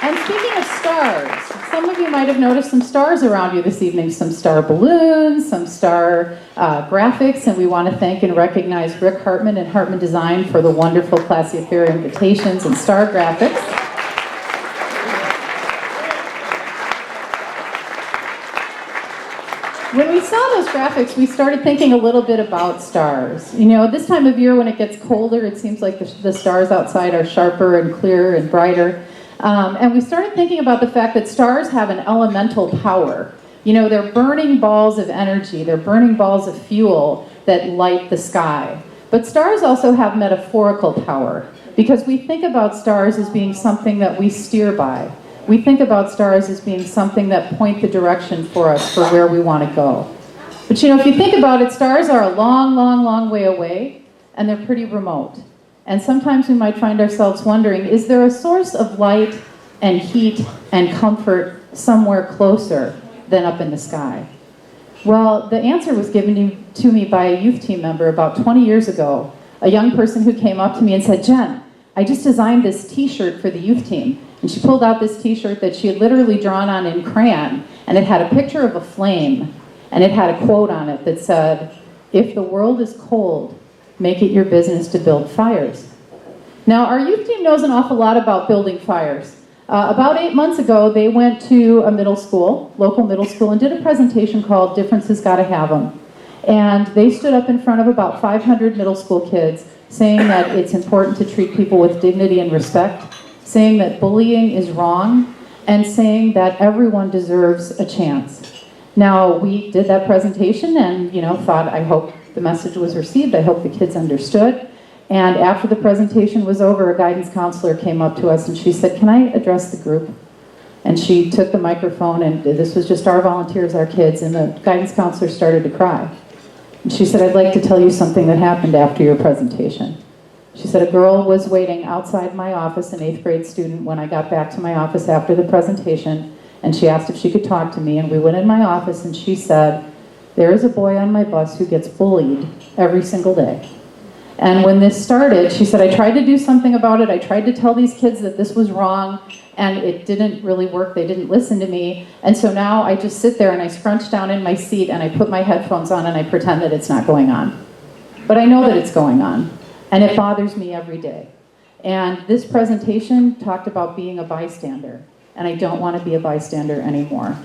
And speaking of stars, some of you might have noticed some stars around you this evening, some star balloons, some star graphics, and we want to thank and recognize Rick Hartman and Hartman Design for the wonderful Classy Affair invitations and star graphics. When we saw those graphics, we started thinking a little bit about stars. You know, this time of year when it gets colder, it seems like the stars outside are sharper and clearer and brighter. And we started thinking about the fact that stars have an elemental power. You know, they're burning balls of energy, they're burning balls of fuel that light the sky. But stars also have metaphorical power, because we think about stars as being something that we steer by. We think about stars as being something that point the direction for us for where we want to go. But you know, if you think about it, stars are a long, long, long way away, and they're pretty remote. And sometimes we might find ourselves wondering, is there a source of light and heat and comfort somewhere closer than up in the sky? Well, the answer was given to me by a youth team member about 20 years ago, a young person who came up to me and said, "Jen, I just designed this t-shirt for the youth team." And she pulled out this t-shirt that she had literally drawn on in crayon, and it had a picture of a flame, and it had a quote on it that said, "If the world is cold, make it your business to build fires." Now, our youth team knows an awful lot about building fires. About 8 months ago, they went to a middle school, local middle school, and did a presentation called Differences Gotta Have 'Em. And they stood up in front of about 500 middle school kids saying that it's important to treat people with dignity and respect, saying that bullying is wrong, and saying that everyone deserves a chance. Now, we did that presentation and, you know, thought, I hope the message was received, I hope the kids understood. And after the presentation was over, a guidance counselor came up to us and she said, "Can I address the group?" And she took the microphone, and this was just our volunteers, our kids, and the guidance counselor started to cry. And she said, "I'd like to tell you something that happened after your presentation." She said, "A girl was waiting outside my office, an 8th grade student, when I got back to my office after the presentation, and she asked if she could talk to me, and we went in my office, and she said, 'There is a boy on my bus who gets bullied every single day.' And when this started, she said, I tried to do something about it. I tried to tell these kids that this was wrong, and it didn't really work. They didn't listen to me. And so now I just sit there and I scrunch down in my seat and I put my headphones on and I pretend that it's not going on. But I know that it's going on, and it bothers me every day. And this presentation talked about being a bystander, and I don't want to be a bystander anymore."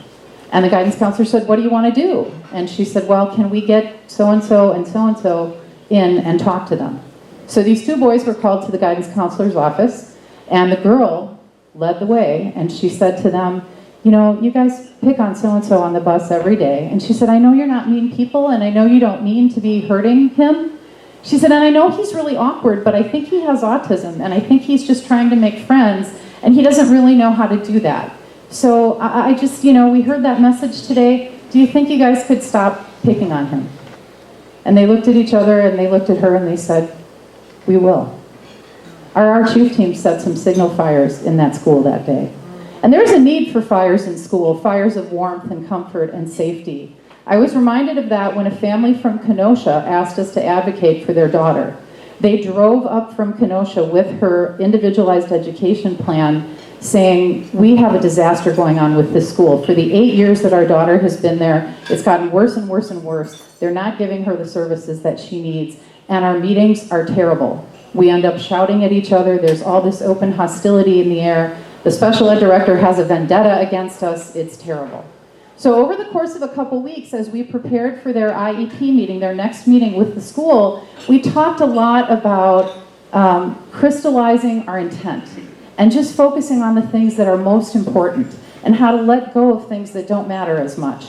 And the guidance counselor said, "What do you want to do?" And she said, "Well, can we get so-and-so and so-and-so in and talk to them?" So these two boys were called to the guidance counselor's office, and the girl led the way, and she said to them, "You know, you guys pick on so-and-so on the bus every day." And she said, "I know you're not mean people, and I know you don't mean to be hurting him." She said, "And I know he's really awkward, but I think he has autism, and I think he's just trying to make friends, and he doesn't really know how to do that. So I just, you know, we heard that message today. Do you think you guys could stop picking on him?" And they looked at each other, and they looked at her, and they said, "We will." Our Arch Youth team set some signal fires in that school that day. And there's a need for fires in school, fires of warmth and comfort and safety. I was reminded of that when a family from Kenosha asked us to advocate for their daughter. They drove up from Kenosha with her individualized education plan saying, "We have a disaster going on with this school. For the 8 years that our daughter has been there, it's gotten worse and worse and worse. They're not giving her the services that she needs, and our meetings are terrible. We end up shouting at each other. There's all this open hostility in the air. The special ed director has a vendetta against us. It's terrible." So over the course of a couple weeks, as we prepared for their IEP meeting, their next meeting with the school, we talked a lot about crystallizing our intent and just focusing on the things that are most important and how to let go of things that don't matter as much.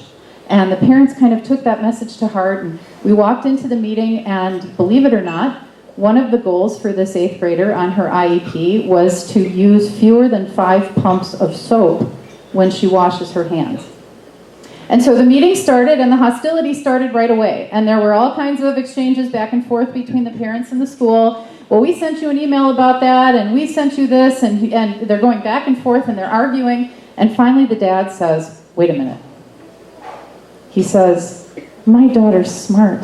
And the parents kind of took that message to heart, and we walked into the meeting, and believe it or not, one of the goals for this 8th grader on her IEP was to use fewer than 5 pumps of soap when she washes her hands. And so the meeting started, and the hostility started right away. And there were all kinds of exchanges back and forth between the parents and the school. "Well, we sent you an email about that, and we sent you this," and they're going back and forth, and they're arguing. And finally the dad says, "Wait a minute." He says, "My daughter's smart.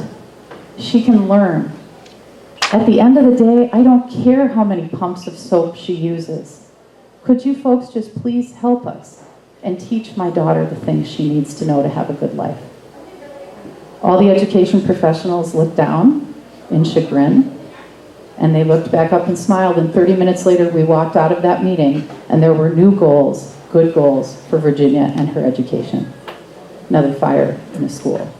She can learn. At the end of the day, I don't care how many pumps of soap she uses. Could you folks just please help us and teach my daughter the things she needs to know to have a good life? All the education professionals looked down in chagrin, and they looked back up and smiled, and 30 minutes later we walked out of that meeting, and there were new goals, good goals for Virginia and her education. Another fire in a school.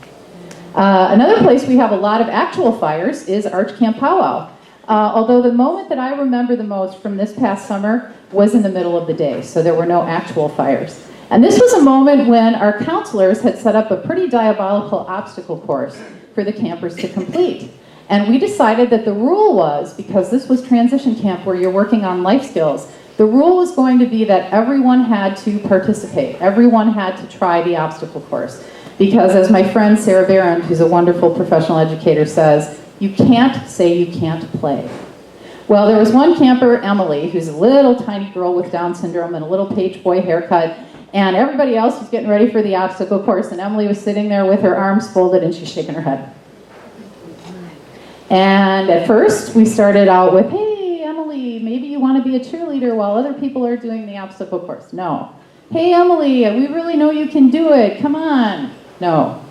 Another place we have a lot of actual fires is Arch Camp Powwow. Although the moment that I remember the most from this past summer was in the middle of the day, so there were no actual fires. And this was a moment when our counselors had set up a pretty diabolical obstacle course for the campers to complete. And we decided that the rule was, because this was transition camp where you're working on life skills, the rule was going to be that everyone had to participate. Everyone had to try the obstacle course. Because as my friend Sarah Barron, who's a wonderful professional educator, says, you can't say you can't play. Well, there was one camper, Emily, who's a little tiny girl with Down syndrome and a little page boy haircut, and everybody else was getting ready for the obstacle course, and Emily was sitting there with her arms folded and she's shaking her head. And at first, we started out with, hey, Emily, maybe you want to be a cheerleader while other people are doing the obstacle course. No. Hey, Emily, we really know you can do it. Come on. No.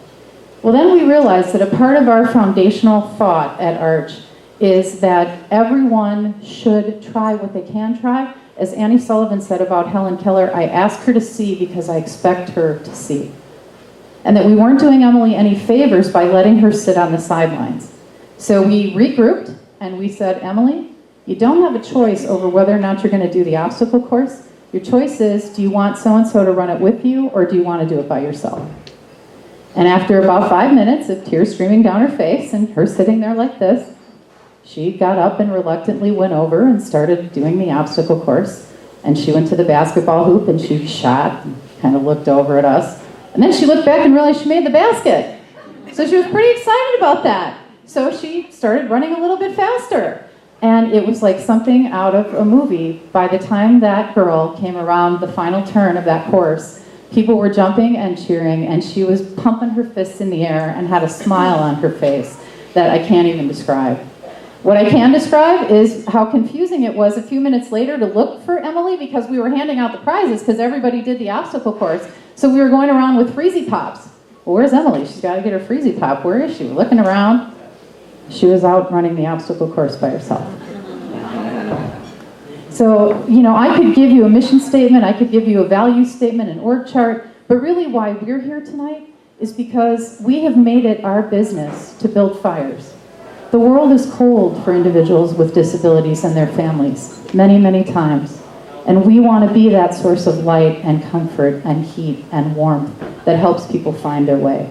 Well, then we realized that a part of our foundational thought at Arch is that everyone should try what they can try. As Annie Sullivan said about Helen Keller, I ask her to see because I expect her to see. And that we weren't doing Emily any favors by letting her sit on the sidelines. So we regrouped and we said, Emily, you don't have a choice over whether or not you're going to do the obstacle course. Your choice is, do you want so-and-so to run it with you, or do you want to do it by yourself? And after about 5 minutes of tears streaming down her face and her sitting there like this, she got up and reluctantly went over and started doing the obstacle course. And she went to the basketball hoop and she shot and kind of looked over at us. And then she looked back and realized she made the basket. So she was pretty excited about that. So she started running a little bit faster. And it was like something out of a movie. By the time that girl came around the final turn of that course, people were jumping and cheering, and she was pumping her fists in the air and had a smile on her face that I can't even describe. What I can describe is how confusing it was a few minutes later to look for Emily, because we were handing out the prizes because everybody did the obstacle course. So we were going around with Freezy Pops. Well, where's Emily? She's got to get her Freezy Pop. Where is she? We're looking around. She was out running the obstacle course by herself. So, I could give you a mission statement, I could give you a value statement, an org chart, but really why we're here tonight is because we have made it our business to build fires. The world is cold for individuals with disabilities and their families, many, many times. And we want to be that source of light and comfort and heat and warmth that helps people find their way.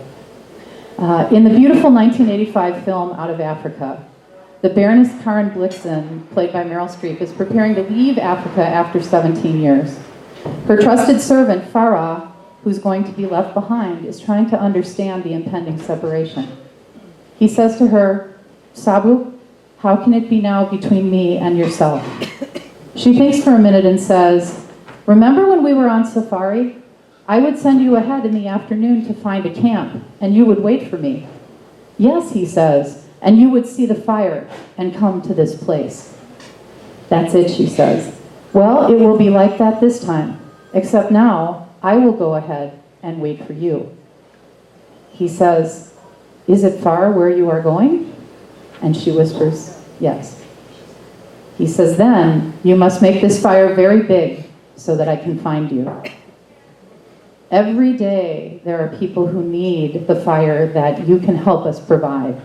In the beautiful 1985 film Out of Africa, the Baroness Karen Blixen, played by Meryl Streep, is preparing to leave Africa after 17 years. Her trusted servant, Farah, who's going to be left behind, is trying to understand the impending separation. He says to her, Sabu, how can it be now between me and yourself? She thinks for a minute and says, remember when we were on safari? I would send you ahead in the afternoon to find a camp, and you would wait for me. Yes, he says, and you would see the fire and come to this place. That's it, she says. Well, it will be like that this time, except now I will go ahead and wait for you. He says, is it far where you are going? And she whispers, yes. He says, then you must make this fire very big so that I can find you. Every day there are people who need the fire that you can help us provide.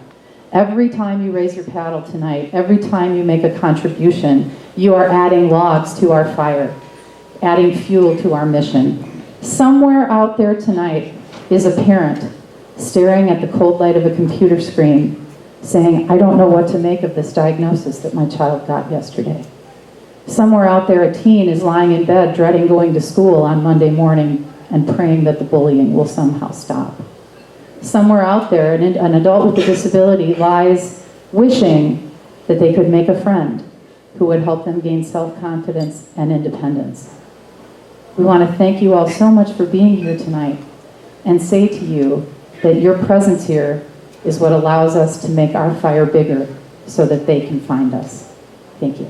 Every time you raise your paddle tonight, every time you make a contribution, you are adding logs to our fire, adding fuel to our mission. Somewhere out there tonight is a parent staring at the cold light of a computer screen saying, I don't know what to make of this diagnosis that my child got yesterday. Somewhere out there a teen is lying in bed dreading going to school on Monday morning and praying that the bullying will somehow stop. Somewhere out there, an adult with a disability lies wishing that they could make a friend who would help them gain self-confidence and independence. We want to thank you all so much for being here tonight and say to you that your presence here is what allows us to make our fire bigger so that they can find us. Thank you.